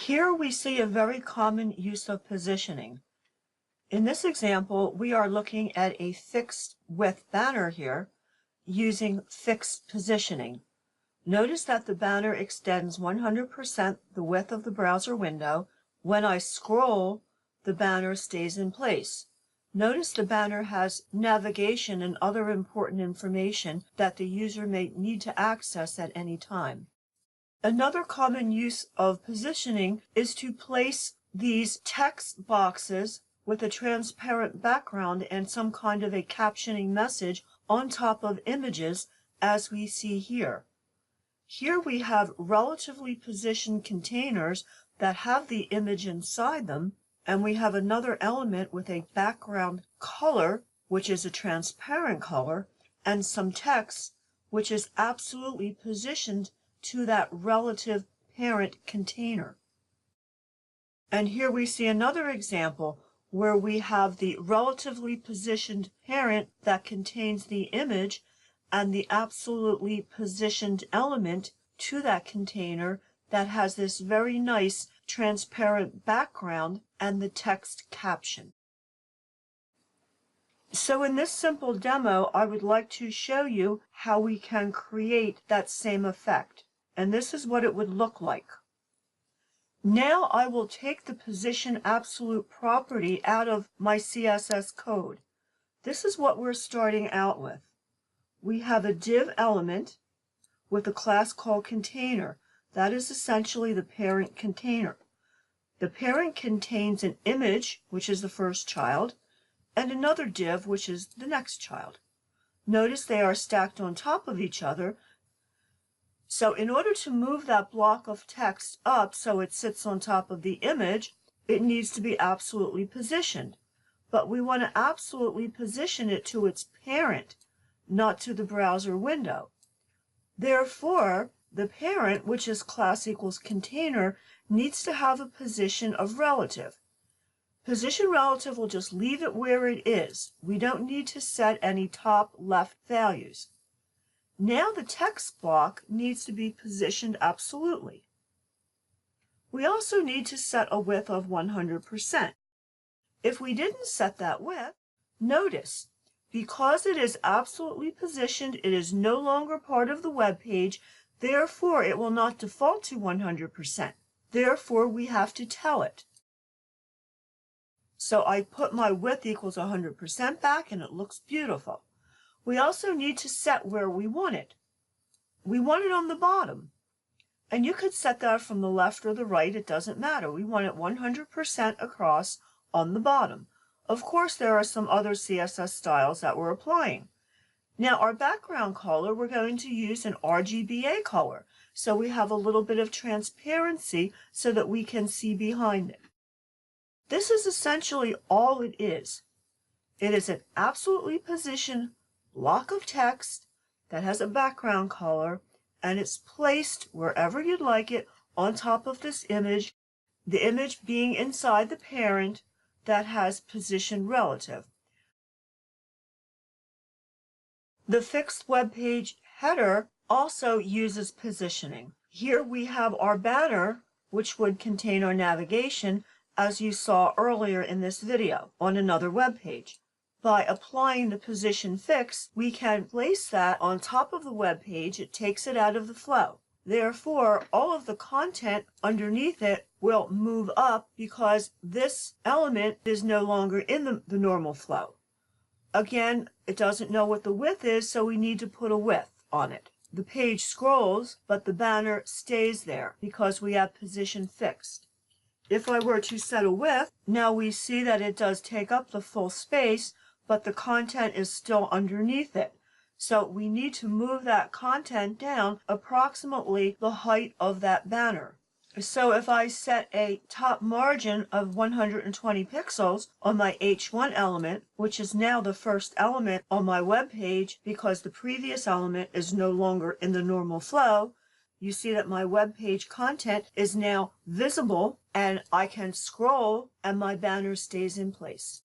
Here we see a very common use of positioning. In this example, we are looking at a fixed width banner here using fixed positioning. Notice that the banner extends 100% the width of the browser window. When I scroll, the banner stays in place. Notice the banner has navigation and other important information that the user may need to access at any time. Another common use of positioning is to place these text boxes with a transparent background and some kind of a captioning message on top of images, as we see here. Here we have relatively positioned containers that have the image inside them, and we have another element with a background color, which is a transparent color, and some text, which is absolutely positioned to that relative parent container. And here we see another example where we have the relatively positioned parent that contains the image and the absolutely positioned element to that container that has this very nice transparent background and the text caption. So in this simple demo, I would like to show you how we can create that same effect. And this is what it would look like. Now I will take the position absolute property out of my CSS code. This is what we're starting out with. We have a div element with a class called container. That is essentially the parent container. The parent contains an image, which is the first child, and another div, which is the next child. Notice they are stacked on top of each other. So in order to move that block of text up so it sits on top of the image, it needs to be absolutely positioned. But we want to absolutely position it to its parent, not to the browser window. Therefore, the parent, which is class equals container, needs to have a position of relative. Position relative will just leave it where it is. We don't need to set any top left values. Now the text block needs to be positioned absolutely. We also need to set a width of 100%. If we didn't set that width, notice, because it is absolutely positioned, it is no longer part of the web page, therefore it will not default to 100%. Therefore we have to tell it. So I put my width equals 100% back and it looks beautiful. We also need to set where we want it. We want it on the bottom. And you could set that from the left or the right, it doesn't matter. We want it 100% across on the bottom. Of course, there are some other CSS styles that we're applying. Now, our background color, we're going to use an RGBA color. So we have a little bit of transparency so that we can see behind it. This is essentially all it is. It is an absolutely positioned block of text that has a background color, and it's placed wherever you'd like it on top of this image, the image being inside the parent that has position relative. The fixed web page header also uses positioning. Here we have our banner, which would contain our navigation, as you saw earlier in this video on another web page. By applying the position fix, we can place that on top of the web page. It takes it out of the flow. Therefore, all of the content underneath it will move up because this element is no longer in the normal flow. Again, it doesn't know what the width is, so we need to put a width on it. The page scrolls, but the banner stays there because we have position fixed. If I were to set a width, now we see that it does take up the full space, but the content is still underneath it. So we need to move that content down approximately the height of that banner. So if I set a top margin of 120 pixels on my H1 element, which is now the first element on my web page because the previous element is no longer in the normal flow, you see that my web page content is now visible and I can scroll and my banner stays in place.